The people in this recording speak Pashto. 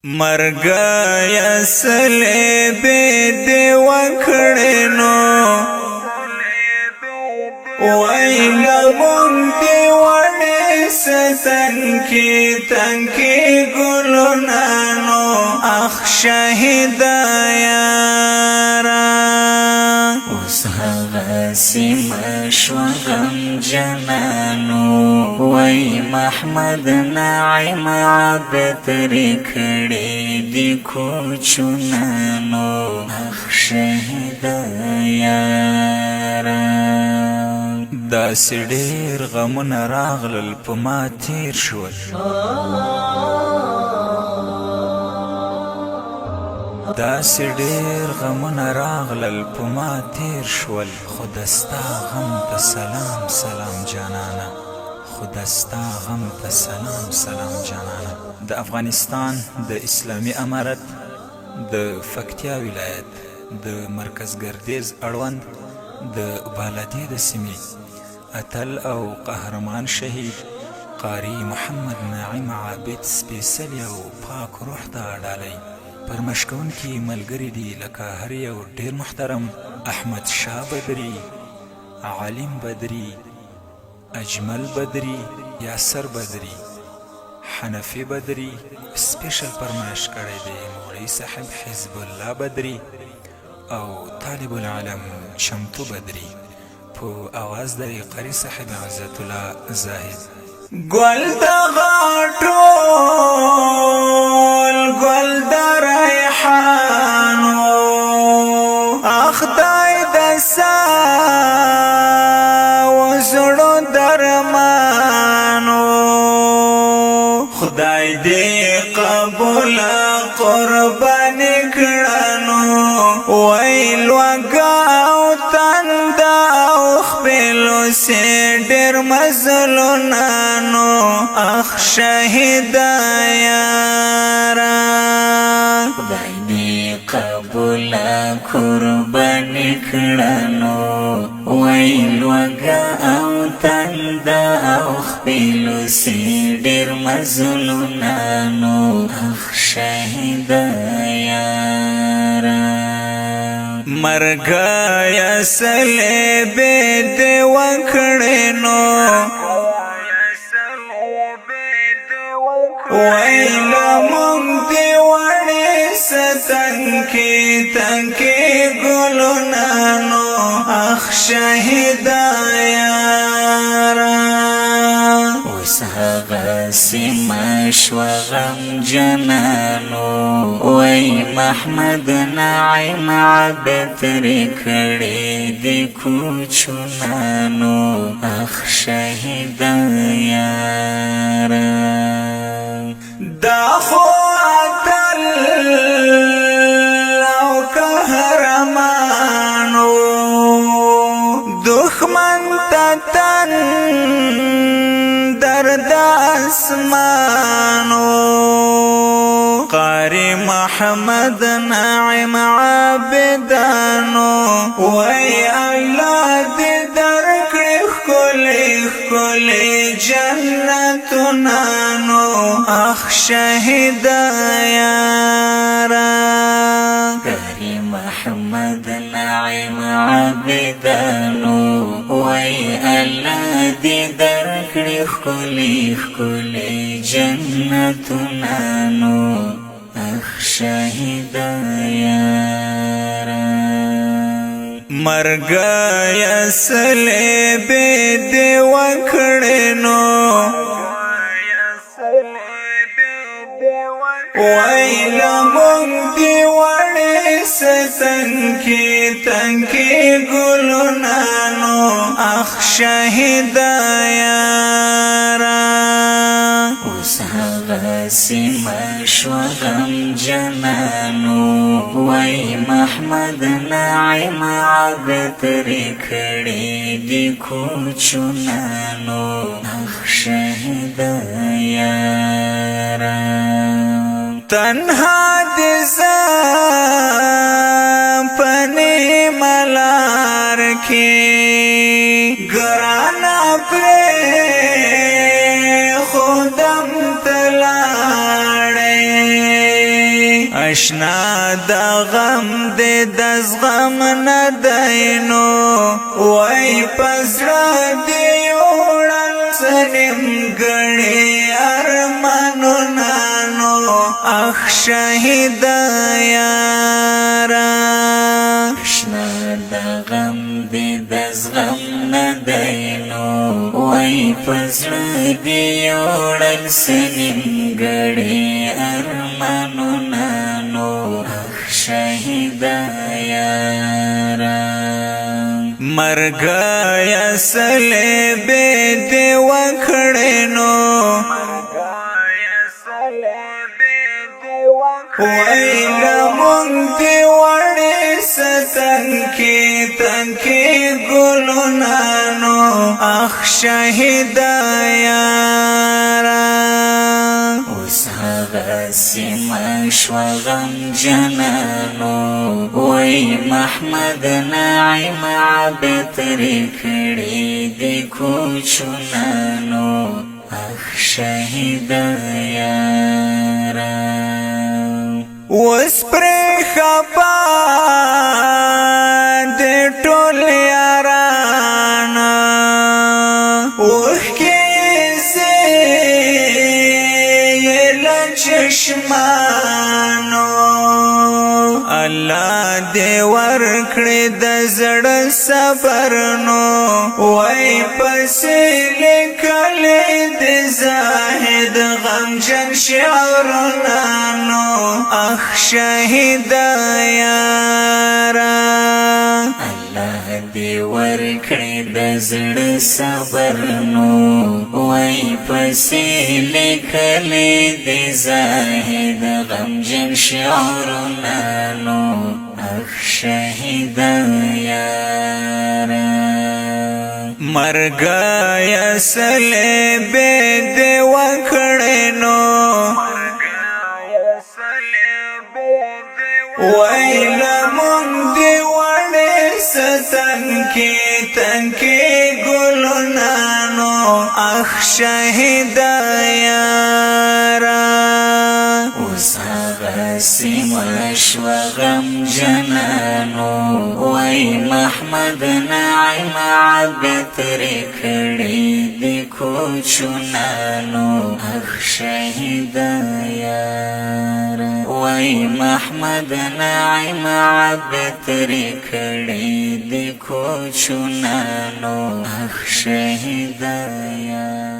مرګ صلیبی دی وکړنو وایلا مونږ دی وړې ستن کې تنکي ګلونانو اخ شهید یارا اوس هغه سیمه شوه غم جنانو وای محمد نعیم عبد ترې کړې دي کوچونانو اخ شهید یارا داسې ډېر غمونه راغلل په ما تیر شول داسې ډېر غمونه راغلل په ما تیر شول خو دستا غم ته سلام سلام جانانه خو دستا غم ته سلام سلام جانانه د افغانستان د اسلامي امارت د پکتیا ولایت د مرکز ګردیز اړوند د بالادې د سیمې اتل او قهرمان شهید قاری محمد نعیم عابد سپیڅلی او پاک روح ته ډالۍ پر مشکونکي ملګري دي لکه هر یو ډېر محترم احمد شاه بدري علیم بدري اجمل بدري یاسر بدري حنفي بدري سپیشل فرمایش کړی دی مولوي صاحب حزب الله بدري او طالب العلم شمتو بدري په آواز د قاری صاحب عزت الله زاهد ګل د غاټول ګل د ریحانو اخدای د سا وزړو درمانو خدای دې قبول قربان کړنو ویل وګاو تند او خپلو سي ډېر مزلونانو اخ شهید یارا خدای دې قبول قربان کړنو ویل وګاو تند او خپلو سي ډېر مزلونانو اخ شهید یارا مرګ صلیبی دی وکړنو ویلا مونږ دی وړې ستن کې تنکي ګلونانو اخ شهید یارا اوس هغه سیمه شوه غم جنانو وای محمد نعیم عبد ترې کړې دي کوچونانو اخ شهید یارا دا خو اتل او قهرمانو دښمن ته تن درد اسمانو قاری محمد نعیم عابدانو وای الله دې درکړي ښکلي ښکلي جنتونانو اخ شهید یارا قاری محمد نعیم عابدانو وای الله دې درکړي ښکلي ښکلي جنتونانو اخ شهید یارا مرګ صلیبی دی وکړنو ویلا مونږ دی وړې ستن کې تنکي ګلونانو اخ شهید یارا اوس هغه سیمه شوه غم جنانو وای محمد نعیم عبد ترې کړې دي کوچونانو اخ شهید یارا تنها دې زم پنې ملار کې ګرانه پرې خودم تلاړې اشنا د غم دې د زغم نه دینو وای پزړه دې وړل سنم ګړې ارمانونه نو اخ شهید یارا اشنا د غم دې د زغم نه دینو وای پزړه دې وړل سنم ګړې ارمانونه نو اخ شهید یارا مرګ یا سلبه دې وکړنو ویلا مونږ دې وړې ستنکې تنکې ګلونه نو اخ شهید یارا اوس هغه سیمه شوه غمجنانو وای محمد نعیم عبترې کړي دې کوچونانو اخ شهید یارا وس پر خپا د ټول یارانا وخ کې سه چشمانو الله دې ورکړې د زړه صبر نو وای پسې لیکلې د زاهد غمجن شعرونه نو اخ شهید یارا الله دې ورکړې د زړه صبر نو وای پسې لیکلې د زاهد غمجن شعرونه نو اخ شهید یارا مرګ یا سلبه دې وکړنو ویلا مونږ دې وړې ستنکې تنکې ګلونه نو اخ شهید یارا اوس هغه سیمه شوه غمجنانو وای محمد نعیم عبترې کړي دې کوچونانو اخ شهید یارا وای محمد نعیم عبترې کړي دې کوچونانو اخ شهید یارا